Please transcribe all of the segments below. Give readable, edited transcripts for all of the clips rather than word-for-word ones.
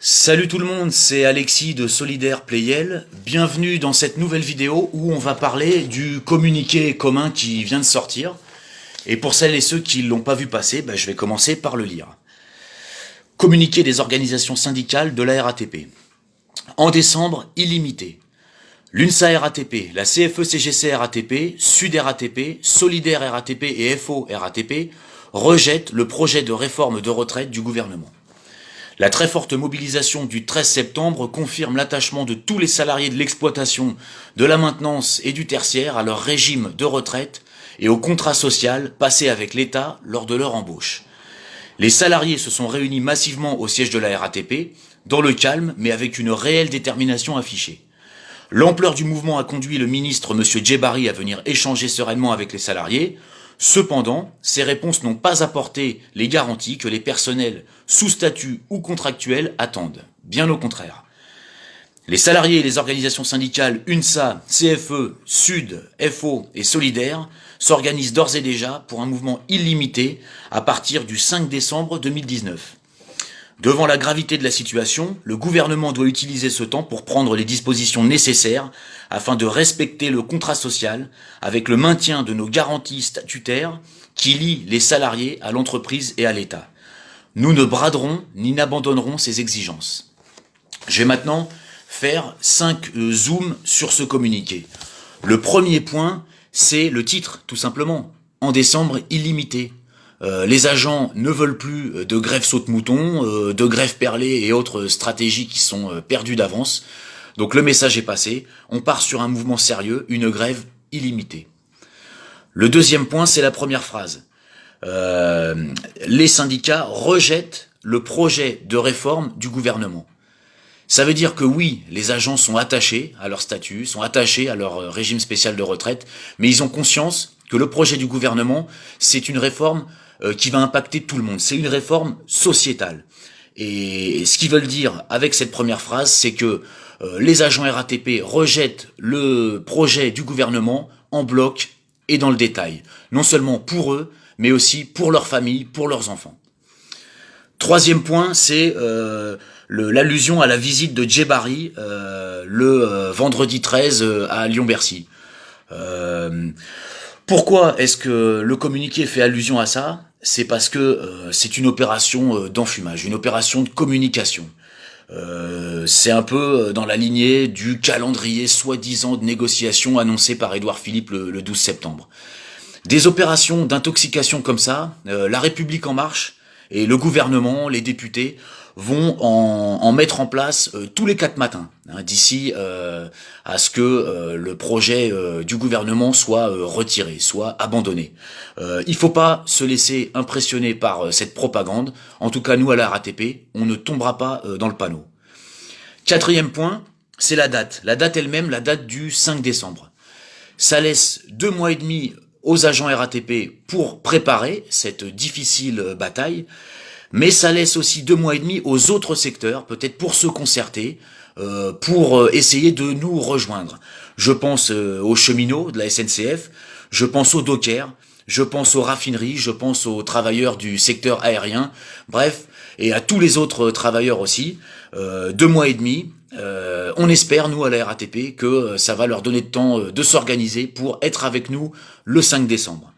Salut tout le monde, c'est Alexis de Solidaire Playel. Bienvenue dans cette nouvelle vidéo où on va parler du communiqué commun qui vient de sortir. Et pour celles et ceux qui ne l'ont pas vu passer, je vais commencer par le lire. Communiqué des organisations syndicales de la RATP. En décembre, illimité. L'UNSA RATP, la CFE-CGC RATP, Sud RATP, Solidaire RATP et FO RATP rejettent le projet de réforme de retraite du gouvernement. La très forte mobilisation du 13 septembre confirme l'attachement de tous les salariés de l'exploitation, de la maintenance et du tertiaire à leur régime de retraite et au contrat social passé avec l'État lors de leur embauche. Les salariés se sont réunis massivement au siège de la RATP, dans le calme mais avec une réelle détermination affichée. L'ampleur du mouvement a conduit le ministre M. Djebari à venir échanger sereinement avec les salariés. Cependant, ces réponses n'ont pas apporté les garanties que les personnels sous statut ou contractuels attendent. Bien au contraire. Les salariés et les organisations syndicales UNSA, CFE, Sud, FO et Solidaire s'organisent d'ores et déjà pour un mouvement illimité à partir du 5 décembre 2019. Devant la gravité de la situation, le gouvernement doit utiliser ce temps pour prendre les dispositions nécessaires afin de respecter le contrat social avec le maintien de nos garanties statutaires qui lient les salariés à l'entreprise et à l'État. Nous ne braderons ni n'abandonnerons ces exigences. Je vais maintenant faire 5 zooms sur ce communiqué. Le premier point, c'est le titre, tout simplement. En décembre, illimité. Les agents ne veulent plus de grève saute-mouton, de grève perlée et autres stratégies qui sont perdues d'avance. Donc le message est passé, on part sur un mouvement sérieux, une grève illimitée. Le deuxième point, c'est la première phrase. Les syndicats rejettent le projet de réforme du gouvernement. Ça veut dire que oui, les agents sont attachés à leur statut, sont attachés à leur régime spécial de retraite, mais ils ont conscience que le projet du gouvernement, c'est une réforme qui va impacter tout le monde. C'est une réforme sociétale. Et ce qu'ils veulent dire avec cette première phrase, c'est que les agents RATP rejettent le projet du gouvernement en bloc et dans le détail. Non seulement pour eux, mais aussi pour leurs familles, pour leurs enfants. Troisième point, c'est l'allusion à la visite de Djebari le vendredi 13 à Lyon-Bercy. Pourquoi est-ce que le communiqué fait allusion à ça ? C'est parce que c'est une opération d'enfumage, une opération de communication. C'est un peu dans la lignée du calendrier soi-disant de négociation annoncé par Édouard Philippe le 12 septembre. Des opérations d'intoxication comme ça, La République en marche et le gouvernement, les députés, vont en mettre en place tous les 4 matins, d'ici à ce que le projet du gouvernement soit retiré, soit abandonné. Il faut pas se laisser impressionner par cette propagande. En tout cas, nous, à la RATP, on ne tombera pas dans le panneau. Quatrième point, c'est la date. La date elle-même, la date du 5 décembre. Ça laisse 2 mois et demi aux agents RATP pour préparer cette difficile bataille, mais ça laisse aussi 2 mois et demi aux autres secteurs, peut-être pour se concerter, pour essayer de nous rejoindre. Je pense aux cheminots de la SNCF, je pense aux dockers, je pense aux raffineries, je pense aux travailleurs du secteur aérien, bref, et à tous les autres travailleurs aussi. 2 mois et demi, on espère, nous, à la RATP, que ça va leur donner le temps de s'organiser pour être avec nous le 5 décembre.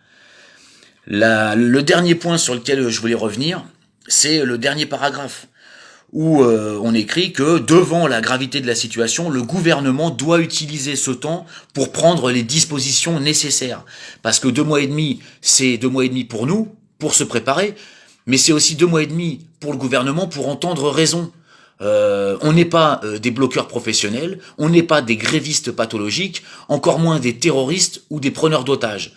Le dernier point sur lequel je voulais revenir, c'est le dernier paragraphe, où on écrit que devant la gravité de la situation, le gouvernement doit utiliser ce temps pour prendre les dispositions nécessaires. Parce que 2 mois et demi, c'est 2 mois et demi pour nous, pour se préparer, mais c'est aussi 2 mois et demi pour le gouvernement pour entendre raison. On n'est pas des bloqueurs professionnels, on n'est pas des grévistes pathologiques, encore moins des terroristes ou des preneurs d'otages.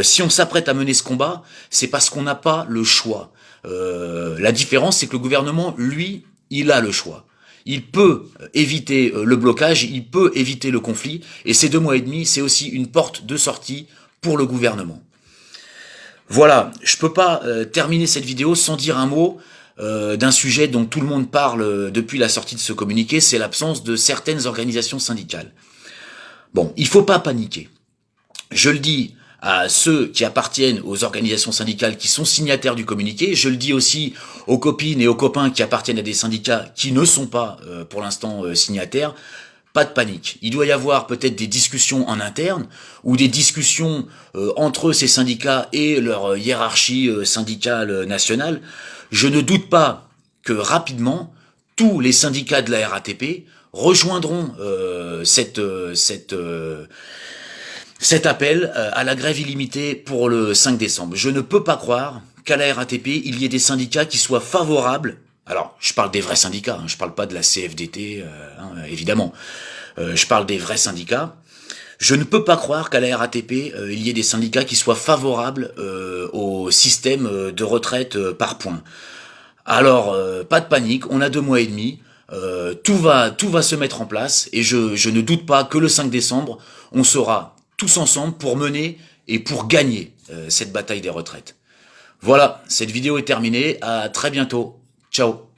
Si on s'apprête à mener ce combat, c'est parce qu'on n'a pas le choix. La différence, c'est que le gouvernement, lui, il a le choix. Il peut éviter le blocage, il peut éviter le conflit, et ces 2 mois et demi, c'est aussi une porte de sortie pour le gouvernement. Voilà, je peux pas terminer cette vidéo sans dire un mot d'un sujet dont tout le monde parle depuis la sortie de ce communiqué, c'est l'absence de certaines organisations syndicales. Bon, il faut pas paniquer. Je le dis à ceux qui appartiennent aux organisations syndicales qui sont signataires du communiqué. Je le dis aussi aux copines et aux copains qui appartiennent à des syndicats qui ne sont pas pour l'instant signataires. Pas de panique. Il doit y avoir peut-être des discussions en interne ou des discussions entre ces syndicats et leur hiérarchie syndicale nationale. Je ne doute pas que rapidement, tous les syndicats de la RATP rejoindront cet appel à la grève illimitée pour le 5 décembre. Je ne peux pas croire qu'à la RATP, il y ait des syndicats qui soient favorables. Alors, je parle des vrais syndicats, je parle pas de la CFDT, évidemment. Je parle des vrais syndicats. Je ne peux pas croire qu'à la RATP, il y ait des syndicats qui soient favorables au système de retraite par points. Alors, pas de panique, on a 2 mois et demi, tout va se mettre en place, et je ne doute pas que le 5 décembre, on sera tous ensemble pour mener et pour gagner cette bataille des retraites. Voilà, cette vidéo est terminée, à très bientôt, ciao.